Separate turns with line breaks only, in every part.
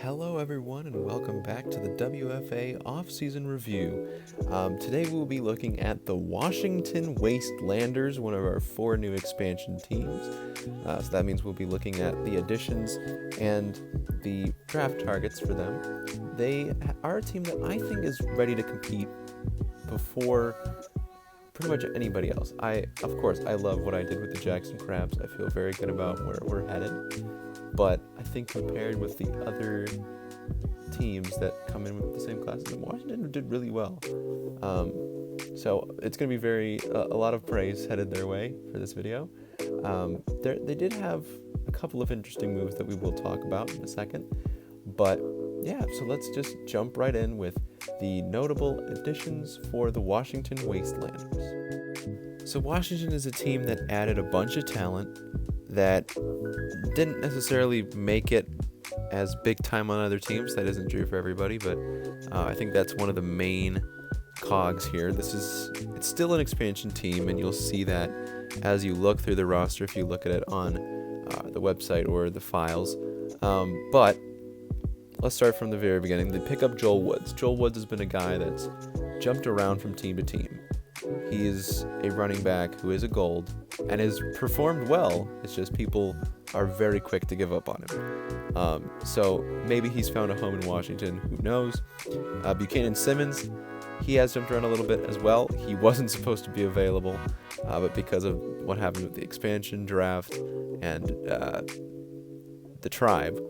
Hello everyone and welcome back to the WFA off-season review. Today we will be looking at the Washington Wastelanders, one of our 4 new expansion teams. So that means we'll be looking at the additions and the draft targets for them. They are a team that I think is ready to compete before pretty much anybody else. Of course, I love what I did with the Jackson Crabs. I feel very good about where we're headed. But I think compared with the other teams that come in with the same class as them, Washington did really well. So it's going to be a lot of praise headed their way for this video. They did have a couple of interesting moves that we will talk about in a second. But yeah, so let's just jump right in with the notable additions for the Washington Wastelanders. So Washington is a team that added a bunch of talent that didn't necessarily make it as big time on other teams. That isn't true for everybody, but I think that's one of the main cogs here. It's still an expansion team, and you'll see that as you look through the roster if you look at it on the website or the files. But let's start from the very beginning. They pick up Joel Woods. Joel Woods has been a guy that's jumped around from team to team. He is a running back who is a gold and has performed well. It's just people are very quick to give up on him. So maybe he's found a home in Washington. Who knows? Buchanan Simmons, he has jumped around a little bit as well. He wasn't supposed to be available, but because of what happened with the expansion draft and the tribe,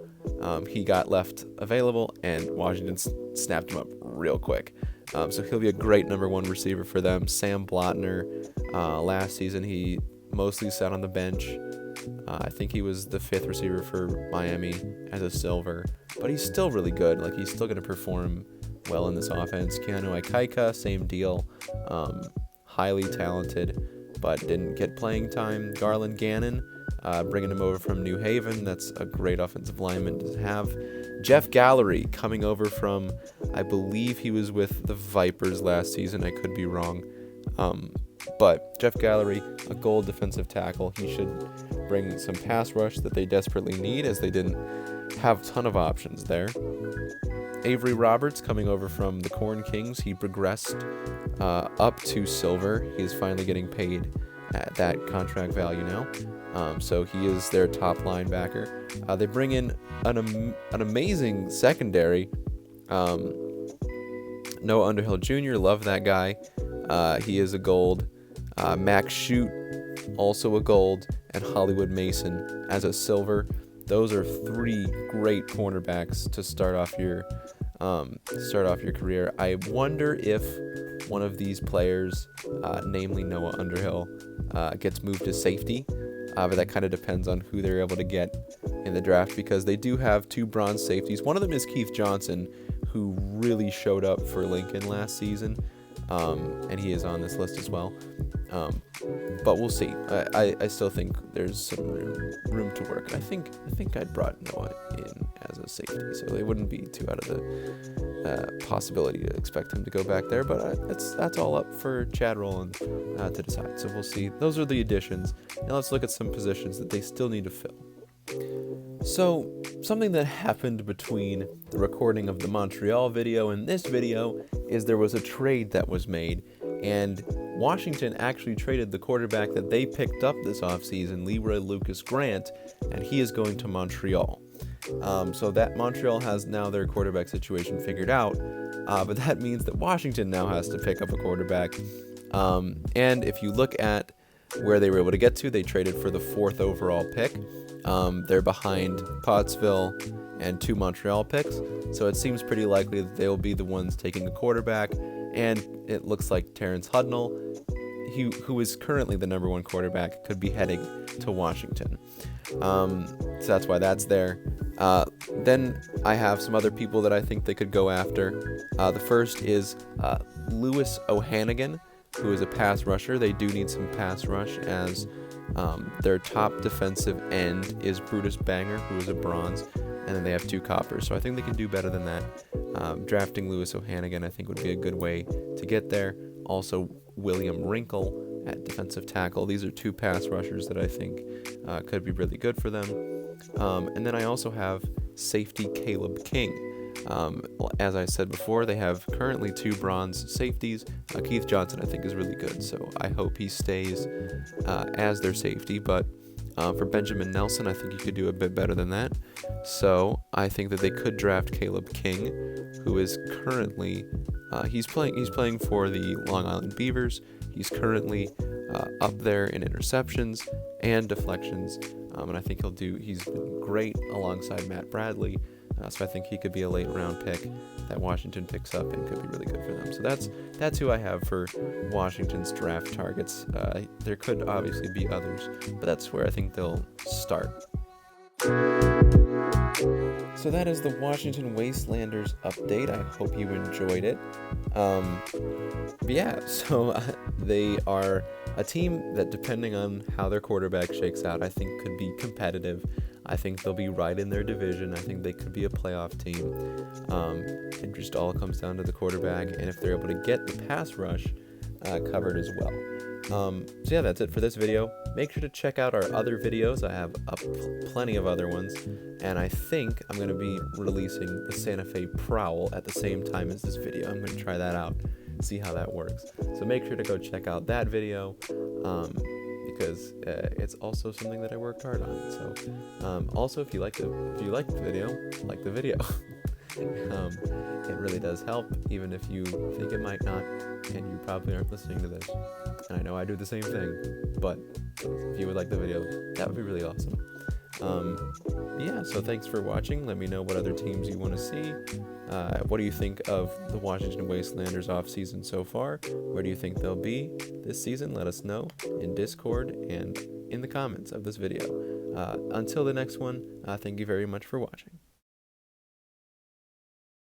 he got left available, and Washington snapped him up real quick. So he'll be a great number 1 receiver for them. Sam Blottner, last season he mostly sat on the bench. I think he was the 5th receiver for Miami as a silver, but he's still really good. Like, he's still going to perform well in this offense. Keanu Ikaika, same deal. Highly talented, but didn't get playing time. Garland Gannon, bringing him over from New Haven. That's a great offensive lineman to have. Jeff Gallery coming over from, I believe he was with the Vipers last season. I could be wrong. But Jeff Gallery, a gold defensive tackle. He should bring some pass rush that they desperately need, as they didn't have a ton of options there. Avery Roberts coming over from the Corn Kings. He progressed up to silver. He is finally getting paid at that contract value now. So he is their top linebacker. They bring in an amazing secondary. Noah Underhill Jr., love that guy. He is a gold. Max Shute, also a gold. And Hollywood Mason as a silver. Those are 3 great cornerbacks to start off your career. I wonder if one of these players, namely Noah Underhill, gets moved to safety. But that kind of depends on who they're able to get in the draft, because they do have 2 bronze safeties. One of them is Keith Johnson, who really showed up for Lincoln last season, and he is on this list as well. But we'll see. I still think there's some room to work. I think I'd brought Noah in as a safety, so it wouldn't be too out of the possibility to expect him to go back there. But that's all up for Chad Rowland to decide. So we'll see. Those are the additions. Now let's look at some positions that they still need to fill. So something that happened between the recording of the Montreal video and this video is there was a trade that was made, and Washington actually traded the quarterback that they picked up this offseason, Leroy Lucas Grant, and he is going to Montreal. So that Montreal has now their quarterback situation figured out, but that means that Washington now has to pick up a quarterback. And if you look at where they were able to get to, they traded for the 4th overall pick. They're behind Pottsville and 2 Montreal picks, so it seems pretty likely that they'll be the ones taking a quarterback. And it looks like Terrence Hudnall, who is currently the number 1 quarterback, could be heading to Washington. So that's why that's there. Then I have some other people that I think they could go after. The first is Lewis O'Hannigan, who is a pass rusher. They do need some pass rush, as their top defensive end is Brutus Banger, who is a bronze, and then they have 2 coppers. So I think they can do better than that. Drafting Lewis O'Hannigan, I think, would be a good way to get there. Also, William Wrinkle at defensive tackle. These are 2 pass rushers that I think could be really good for them. And then I also have safety Caleb King. As I said before, they have currently 2 bronze safeties. Keith Johnson, I think, is really good, so I hope he stays as their safety. But for Benjamin Nelson, I think he could do a bit better than that. So I think that they could draft Caleb King, who is currently he's playing for the Long Island Beavers. He's currently up there in interceptions and deflections, and I think he's been great alongside Matt Bradley. So I think he could be a late round pick that Washington picks up and could be really good for them. So that's who I have for Washington's draft targets. There could obviously be others, but that's where I think they'll start. So that is the Washington Wastelanders update. I hope you enjoyed it. They are a team that, depending on how their quarterback shakes out, I think could be competitive. I think they'll be right in their division. I think they could be a playoff team. It just all comes down to the quarterback and if they're able to get the pass rush covered as well. That's it for this video. Make sure to check out our other videos. I have plenty of other ones, and I think I'm going to be releasing the Santa Fe Prowl at the same time as this video. I'm going to try that out, see how that works. So make sure to go check out that video, because it's also something that I worked hard on. So also, if you like the video, like the video. It really does help, even if you think it might not, and you probably aren't listening to this. And I know I do the same thing, but if you would like the video, that would be really awesome. So thanks for watching. Let me know what other teams you want to see. What do you think of the Washington Wastelanders offseason so far? Where do you think they'll be this season? Let us know in Discord and in the comments of this video. Until the next one, thank you very much for watching.